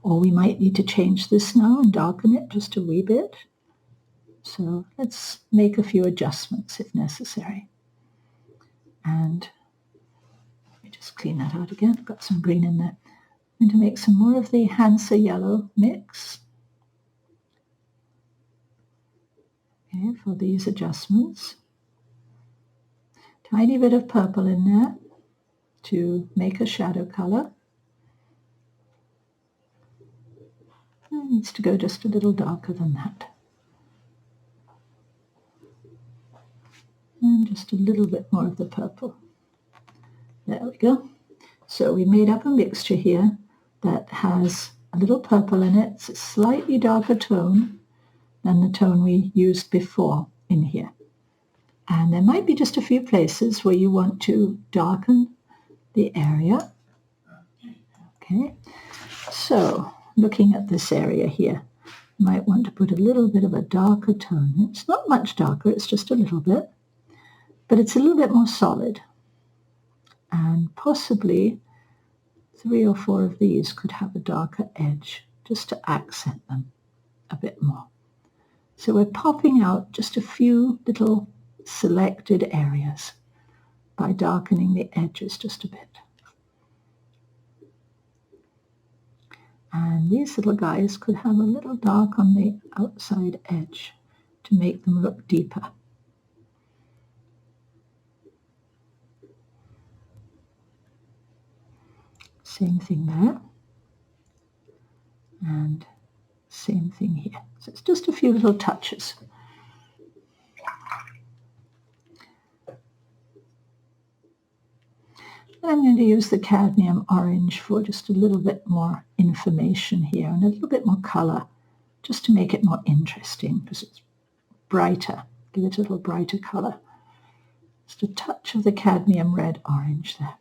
Or we might need to change this now and darken it just a wee bit. So let's make a few adjustments if necessary. And let me just clean that out again. I've got some green in there. I'm going to make some more of the Hansa yellow mix. Okay, for these adjustments. Tiny bit of purple in there to make a shadow color. It needs to go just a little darker than that. And just a little bit more of the purple. There we go. So we made up a mixture here that has a little purple in it. It's a slightly darker tone than the tone we used before in here. And there might be just a few places where you want to darken the area. Okay, so looking at this area here, you might want to put a little bit of a darker tone. It's not much darker, it's just a little bit, but it's a little bit more solid. And possibly 3 or 4 of these could have a darker edge just to accent them a bit more. So we're popping out just a few little selected areas by darkening the edges just a bit. And these little guys could have a little dark on the outside edge to make them look deeper. Same thing there. And same thing here. So it's just a few little touches. I'm going to use the cadmium orange for just a little bit more information here and a little bit more color, just to make it more interesting because it's brighter. Give it a little brighter color. Just a touch of the cadmium red orange there.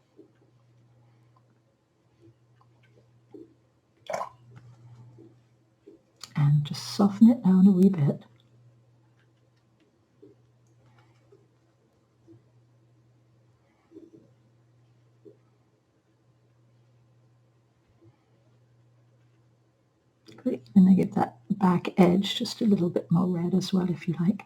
And just soften it down a wee bit. Great, and then get that back edge just a little bit more red as well if you like.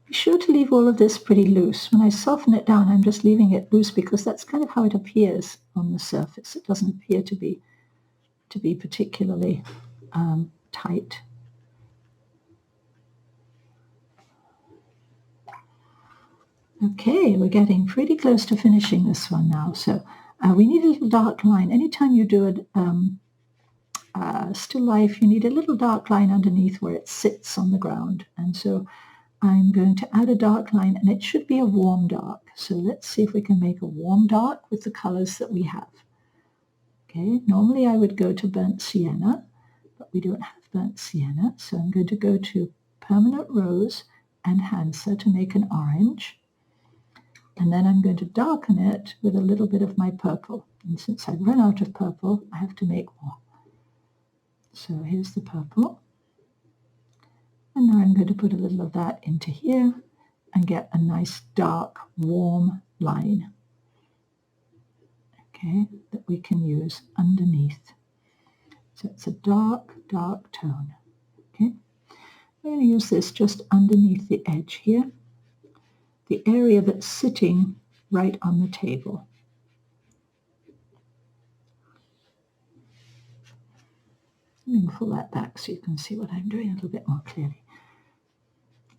Be sure to leave all of this pretty loose. When I soften it down, I'm just leaving it loose because that's kind of how it appears on the surface. It doesn't appear to be particularly tight. Okay, we're getting pretty close to finishing this one now. So we need a little dark line. Anytime you do a still life, you need a little dark line underneath where it sits on the ground. And so I'm going to add a dark line, and it should be a warm dark. So let's see if we can make a warm dark with the colors that we have. Okay, normally I would go to burnt sienna, but we don't have burnt sienna. So I'm going to go to permanent rose and Hansa to make an orange. And then I'm going to darken it with a little bit of my purple. And since I've run out of purple, I have to make more. So here's the purple. And now I'm going to put a little of that into here and get a nice dark, warm line. Okay, that we can use underneath. So it's a dark, dark tone. Okay, I'm going to use this just underneath the edge here, the area that's sitting right on the table. Let me pull that back so you can see what I'm doing a little bit more clearly.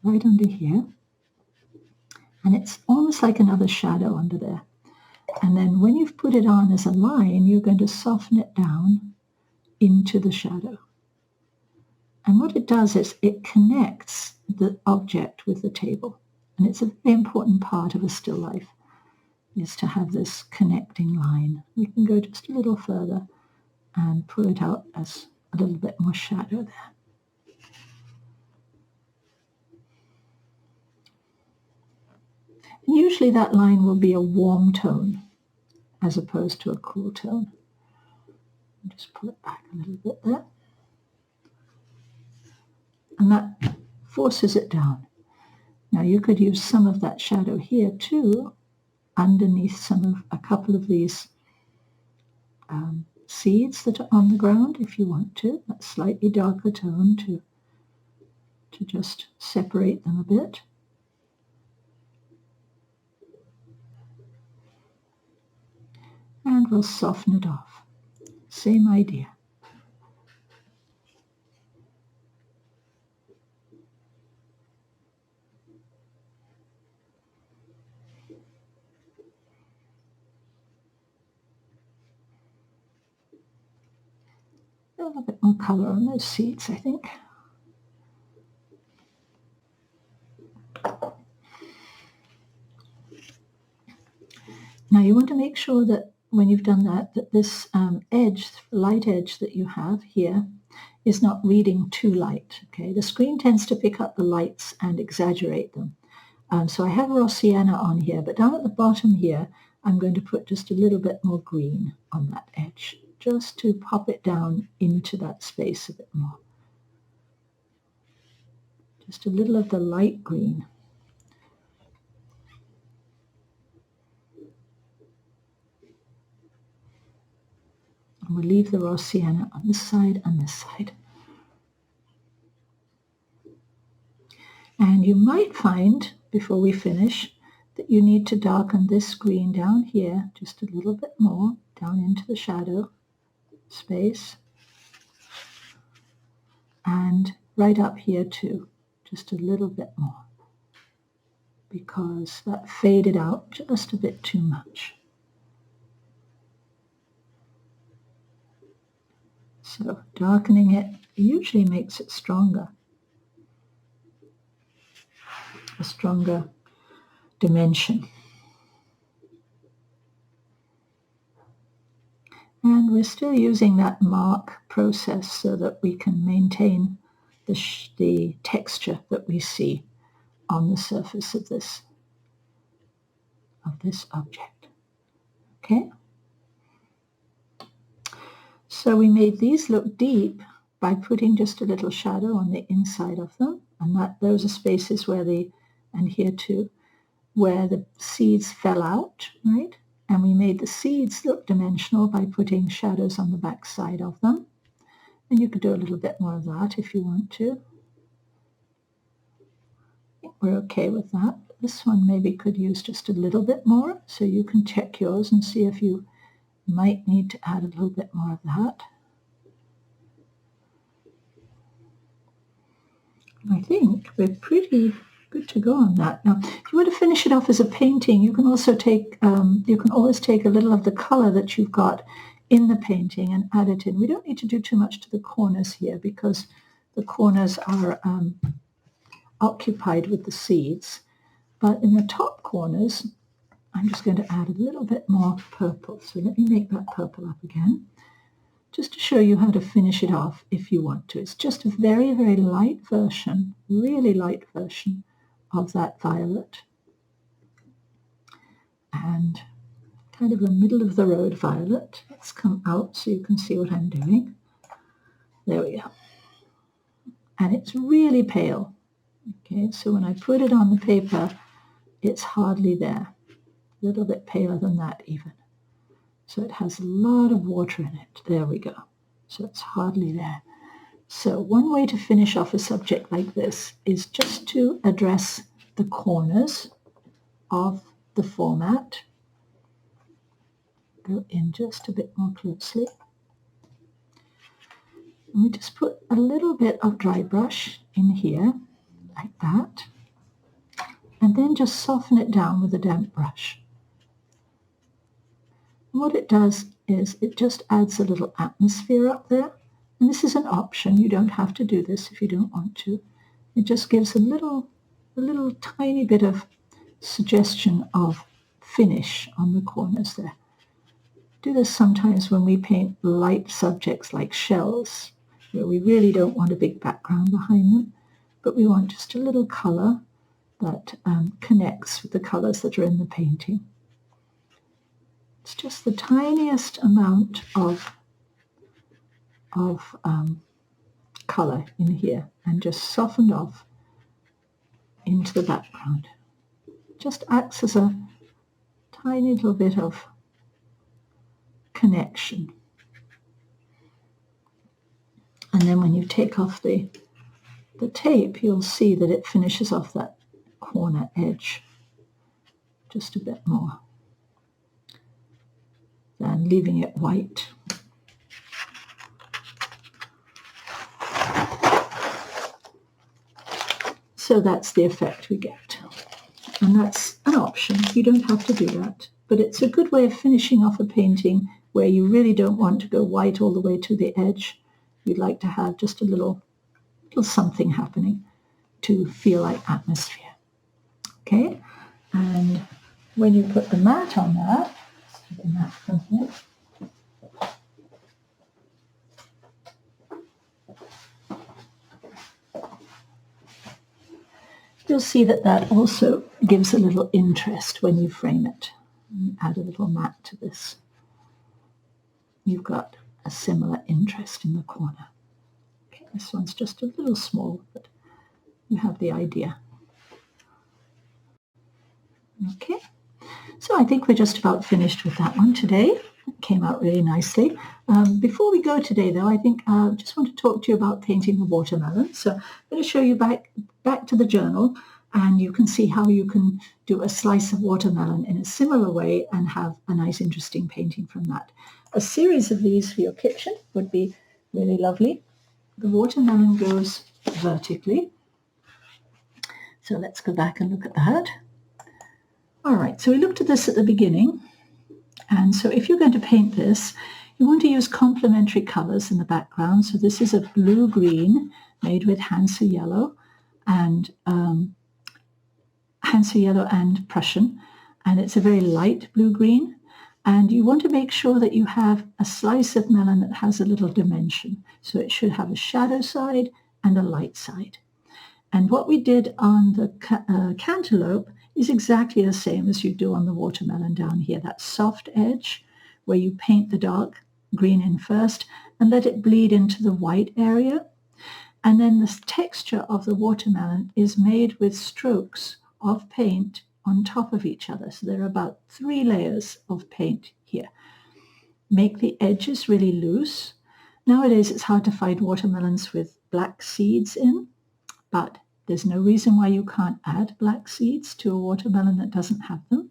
Right under here. And it's almost like another shadow under there. And then when you've put it on as a line, you're going to soften it down into the shadow. And what it does is it connects the object with the table. And it's a very important part of a still life, is to have this connecting line. We can go just a little further and pull it out as a little bit more shadow there. And usually that line will be a warm tone as opposed to a cool tone. Just pull it back a little bit there. And that forces it down. Now you could use some of that shadow here too, underneath a couple of these seeds that are on the ground if you want to. That slightly darker tone to just separate them a bit. And we'll soften it off. Same idea. A little bit more color on those seeds, I think. Now you want to make sure that when you've done that, that this light edge that you have here is not reading too light. Okay, the screen tends to pick up the lights and exaggerate them. So I have raw sienna on here, but down at the bottom here, I'm going to put just a little bit more green on that edge, just to pop it down into that space a bit more. Just a little of the light green. And we'll leave the raw sienna on this side and this side. And you might find, before we finish, that you need to darken this green down here just a little bit more, down into the shadow space. And right up here too, just a little bit more, because that faded out just a bit too much. So darkening it usually makes it stronger, a stronger dimension. And we're still using that mark process so that we can maintain the texture that we see on the surface of this object. Okay? So we made these look deep by putting just a little shadow on the inside of them, and those are spaces where and here too, where the seeds fell out, right? And we made the seeds look dimensional by putting shadows on the back side of them. And you could do a little bit more of that if you want to. I think we're okay with that. This one maybe could use just a little bit more, so you can check yours and see if you might need to add a little bit more of that. I think we're pretty good to go on that. Now, if you want to finish it off as a painting, you can also always take a little of the color that you've got in the painting and add it in. We don't need to do too much to the corners here because the corners are occupied with the seeds. But in the top corners, I'm just going to add a little bit more purple. So let me make that purple up again, just to show you how to finish it off if you want to. It's just a very, very light version, really light version of that violet. And kind of a middle of the road violet. Let's come out so you can see what I'm doing. There we go. And it's really pale. Okay, so when I put it on the paper, it's hardly there. A little bit paler than that even. So it has a lot of water in it. There we go. So it's hardly there. So one way to finish off a subject like this is just to address the corners of the format. Go in just a bit more closely. And we just put a little bit of dry brush in here, like that. And then just soften it down with a damp brush. And what it does is it just adds a little atmosphere up there. And this is an option. You don't have to do this if you don't want to. It just gives a little tiny bit of suggestion of finish on the corners there. Do this sometimes when we paint light subjects like shells, where we really don't want a big background behind them, but we want just a little color that connects with the colors that are in the painting. It's just the tiniest amount of color in here and just softened off into the background. Just acts as a tiny little bit of connection. And then when you take off the tape, you'll see that it finishes off that corner edge just a bit more than leaving it white. So that's the effect we get. And that's an option. You don't have to do that. But it's a good way of finishing off a painting where you really don't want to go white all the way to the edge. You'd like to have just a little something happening to feel like atmosphere. Okay? And when you put the mat on that, let's get the mat from here. You'll see that that also gives a little interest when you frame it. You add a little mat to this. You've got a similar interest in the corner. Okay, this one's just a little small, but you have the idea. Okay, so I think we're just about finished with that one today. It came out really nicely. Before we go today, though, I think I just want to talk to you about painting a watermelon. So I'm going to show you back back to the journal and you can see how you can do a slice of watermelon in a similar way and have a nice interesting painting from that. A series of these for your kitchen would be really lovely. The watermelon goes vertically. So let's go back and look at that. All right, so we looked at this at the beginning. And so if you're going to paint this, you want to use complementary colors in the background. So this is a blue-green made with Hansa yellow and Prussian, and it's a very light blue-green. And you want to make sure that you have a slice of melon that has a little dimension. So it should have a shadow side and a light side. And what we did on the cantaloupe is exactly the same as you do on the watermelon down here. That soft edge where you paint the dark green in first and let it bleed into the white area. And then the texture of the watermelon is made with strokes of paint on top of each other. So there are about 3 layers of paint here. Make the edges really loose. Nowadays it's hard to find watermelons with black seeds in, but there's no reason why you can't add black seeds to a watermelon that doesn't have them.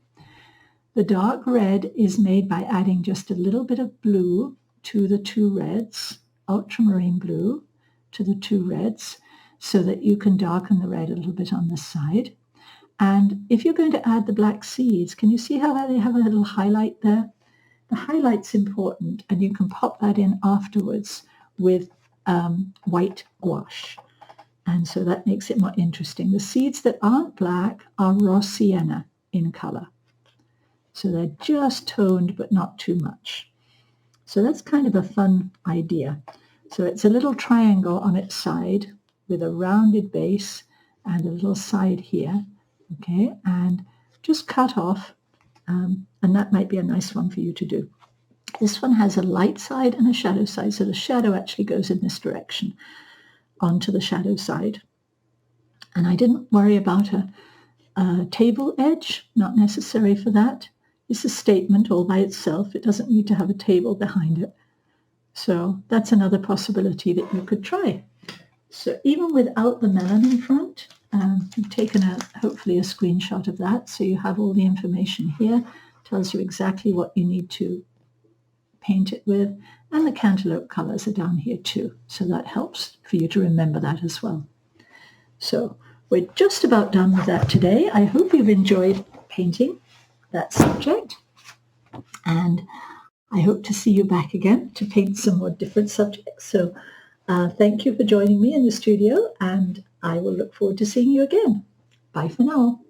The dark red is made by adding just a little bit of blue to the 2 reds, ultramarine blue to the 2 reds, so that you can darken the red a little bit on this side. And if you're going to add the black seeds, can you see how they have a little highlight there? The highlight's important, and you can pop that in afterwards with white gouache. And so that makes it more interesting. The seeds that aren't black are raw sienna in color. So they're just toned, but not too much. So that's kind of a fun idea. So it's a little triangle on its side with a rounded base and a little side here. Okay, and just cut off, and that might be a nice one for you to do. This one has a light side and a shadow side, so the shadow actually goes in this direction onto the shadow side. And I didn't worry about a table edge, not necessary for that. It's a statement all by itself. It doesn't need to have a table behind it. So that's another possibility that you could try. So even without the melon in front, you've taken hopefully a screenshot of that, so you have all the information here. Tells you exactly what you need to paint it with, and the cantaloupe colors are down here too, so that helps for you to remember that as well. So we're just about done with that today. I hope you've enjoyed painting that subject, and I hope to see you back again to paint some more different subjects. So thank you for joining me in the studio, and I will look forward to seeing you again. Bye for now.